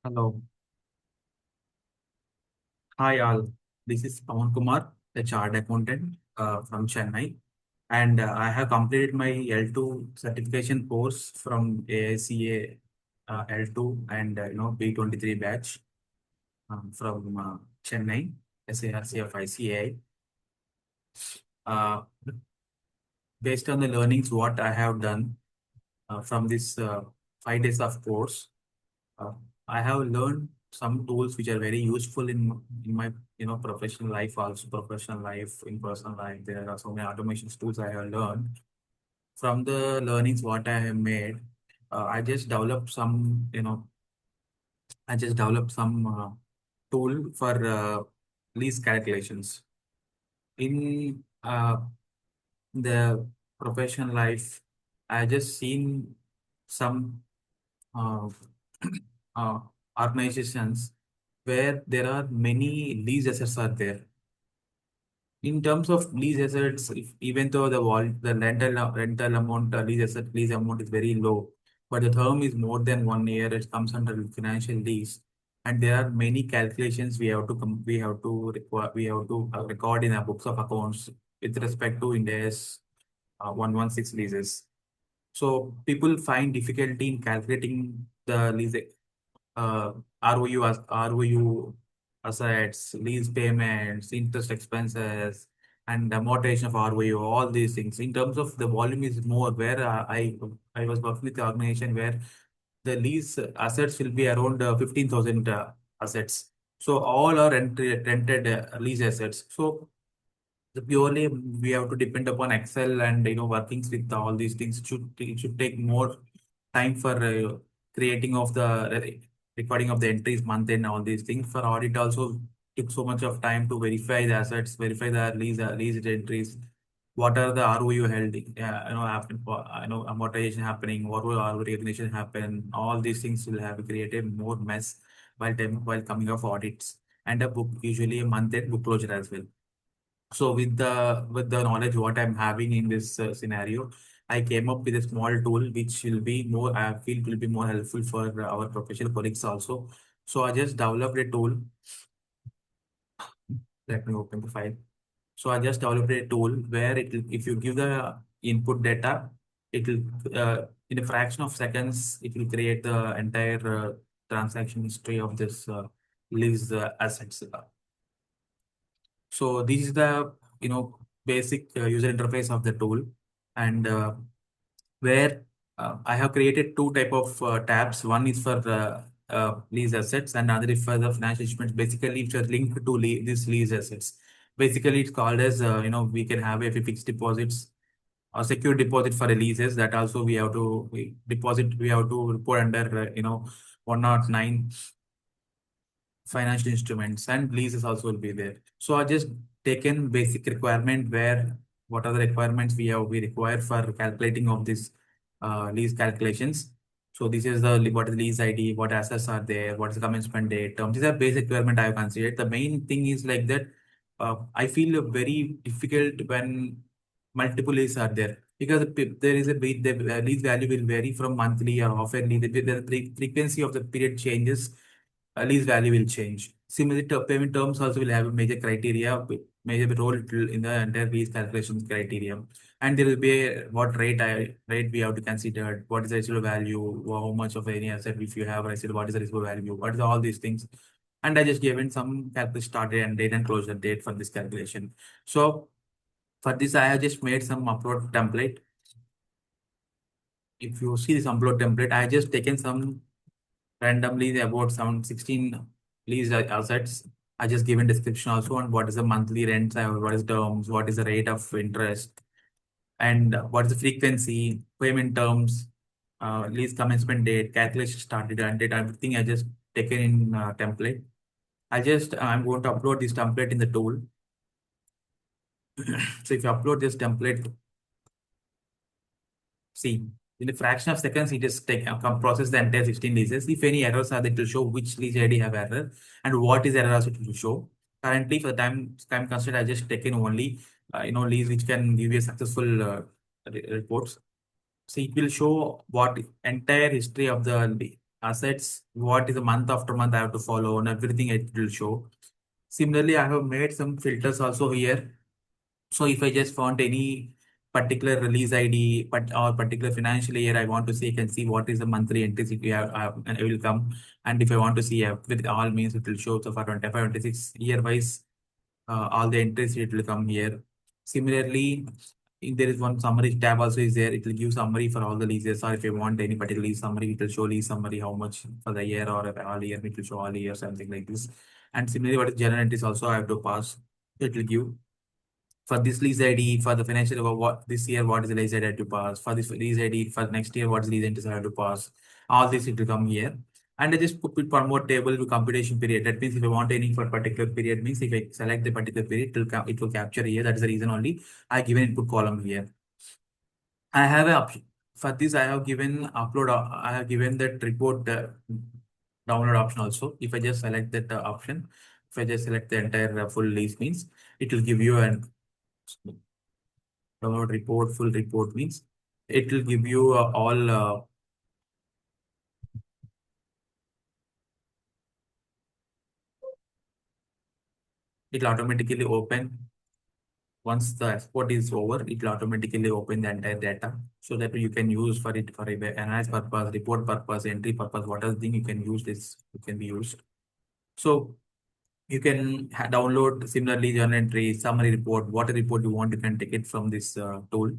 Hello. Hi, all. This is Pawan Kumar, the chartered accountant from Chennai. And I have completed my L2 certification course from AICA L2 and B23 batch from Chennai, SARC of ICAI. Uh, Based on the learnings, what I have done from this 5 days of course, uh, I have learned some tools which are very useful in my professional life, also professional life, in personal life. There are so many automation tools I have learned. From the learnings what I have made, I just developed some tool for lease calculations. In the professional life, I just seen some uh, uh, organizations where there are many lease assets are there. In terms of lease assets, even though the rental amount, lease amount is very low, but the term is more than 1 year, it comes under financial lease, and there are many calculations we have to record in our books of accounts with respect to India's 116 leases. So people find difficulty in calculating the lease ROU assets, lease payments, interest expenses, and amortization of ROU, all these things. In terms of the volume is more where I was working with the organization where the lease assets will be around 15,000 assets. So all are rented lease assets. So the purely we have to depend upon Excel and workings with all these things. It should take more time for creating of the recording of the entries month and all these things. For audit also took so much of time to verify the assets, verify the lease entries. What are the ROU held? Happen, amortization happening. What will ROU recognition happen? All these things will have created more mess while coming of audits and a book usually a month end book closure as well. So with the knowledge what I'm having in this scenario, I came up with a small tool which will be more I feel will be more helpful for our professional colleagues also. So I just developed a tool. Let me open the file. So I just developed a tool where if you give the input data, it will in a fraction of seconds it will create the entire transaction history of this lease assets. So this is the basic user interface of the tool, and where I have created two type of tabs. One is for lease assets, and another is for the financial instruments. Basically, which are linked to these lease assets. Basically, it's called as we can have a fixed deposits or secure deposit for a leases. That also we have to put under 109 financial instruments, and leases also will be there. So I just taken basic requirement where what are the requirements we require for calculating of this lease calculations. So this is the what is the lease ID, what assets are there, what is the commencement date. These are basic requirement I have considered. The main thing is like that. I feel very difficult when multiple leases are there because there is the lease value will vary from monthly or half-yearly. The frequency of the period changes, lease value will change. Similarly, payment terms also will have a major criteria, major role in the entire lease calculation criteria. And there will be what rate we have to consider, what is the residual value, how much of any asset if you have residual, what is the residual value, what is all these things. And I just given some calculation start date and date and closure date for this calculation. So for this, I have just made some upload template. If you see this upload template, I just taken some randomly about some 16 leased assets. I just given description also on what is the monthly rents, what is terms, what is the rate of interest, and what is the frequency, payment terms, lease commencement date, calculation started and date, everything I just taken in template. I'm going to upload this template in the tool. So if you upload this template, see, in a fraction of seconds, it just process the entire 16 leases. If any errors are there, to show which lease ID have error and what is error also to show. Currently, for the time constraint, I just taken only lease which can give you a successful reports. So it will show what entire history of the assets, what is the month after month I have to follow, and everything it will show. Similarly, I have made some filters also here. So if I just want any particular release ID but or particular financial year I want to see, I can see what is the monthly entries if you have, and it will come. And if I want to see with all means, it will show. So for 25, 26 year wise, all the entries it will come here. Similarly, if there is one summary tab also is there. It will give summary for all the leases, or if you want any particular lease summary, it will show lease summary how much for the year or all year. It will show all year, something like this. And similarly, what is general entries also I have to pass. It will give for this lease ID for the financial what this year, what is the lease ID I have to pass for this lease ID for next year, what is the lease entries I have to pass. All this it will come here. And I just put one more table to computation period. That means if I want any for particular period, means if I select the particular period, it will capture here. That is the reason only I given input column here. I have a option for this. I have given upload. I have given that report download option also. If I just select that option, if I just select the entire full list, means it will give you an download report. Full report means it will give you all. It will automatically open. Once the export is over, it will automatically open the entire data so that you can use for it for a analysis purpose, report purpose, entry purpose. Whatever thing you can use this, it can be used. So you can download similarly journal entry, summary report, what report you want, you can take it from this tool.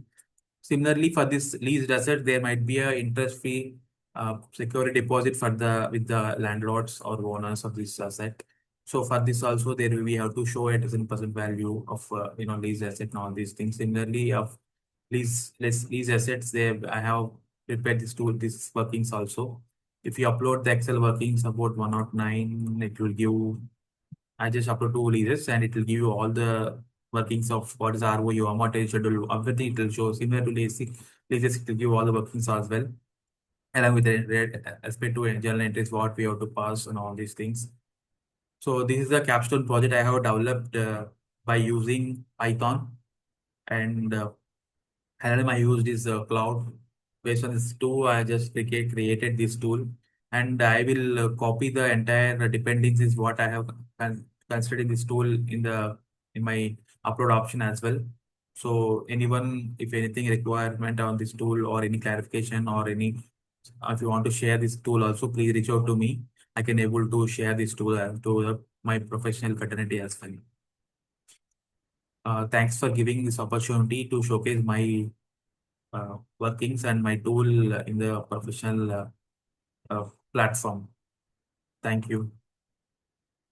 Similarly, for this leased asset, there might be a interest-free security deposit for the with the landlords or owners of this asset. So for this also, there we have to show a 10% value of lease asset and all these things. Similarly, of lease assets, there I have prepared this tool, this workings also. If you upload the Excel workings about 109, it will give. I just upload two leases and it will give you all the workings of what is ROU, amortization schedule, everything it will show. Similar to leases, it will give all the workings as well. Along with the aspect to journal entries, what we have to pass and all these things. So this is the Capstone project I have developed by using Python, and LLM I used is cloud. Based on this tool, I just created this tool, and I will copy the entire dependencies what I have considered in this tool in my upload option as well. So anyone, if anything requirement on this tool or any clarification or any, if you want to share this tool also, please reach out to me. I can able to share this tool to my professional fraternity as well. Thanks for giving this opportunity to showcase my workings and my tool in the professional platform. Thank you.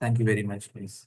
Thank you very much, please.